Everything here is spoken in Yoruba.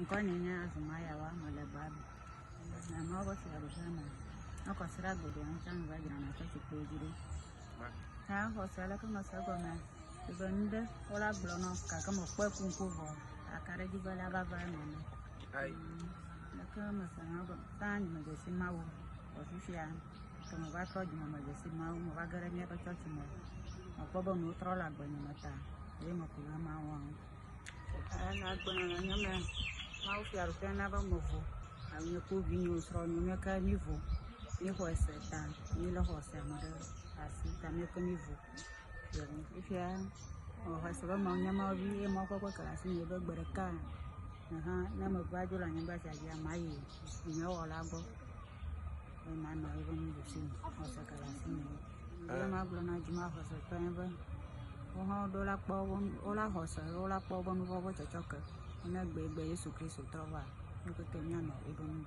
Nkonyinya azụmahịa wa malebaba na ma ọ gosiri abụja na ọ kọsịrị agbede nchanụ bajira na chọchịkwa ojiri ha họsịala ka masa gọọmenti ebe ndị ụlọ agbụrụ nọ ka kama kpekwu nkwụ bụ akara jibala babara nọ na ka masa na ọgọ anyị megesi mawụ ọfịfị ya kama ba tọji ma megesi mawụ ma ba gara n'ebe chọchị ma ọkpọbọ na ụtọrọ la agbanye mata ebe makwuru ma nwa na agbana na nyame mau fiaru pena ba movo a minha covinho só no minha canivo ni hoese ta ni la hoese amada asi ta me canivo yo ni fia o hoese ba mau nyama bi e mau ko kala si ni ba gbereka na ha na ma ba jula ni ba ja ya mai ni o la go e ma na e ni do sin hoese kala si ni e ma blo na juma hoese pa ba o ha do la po o la hoese o la po bo no bo chochoke. Una bebê Yesu Cristo trova, no que tem na ego no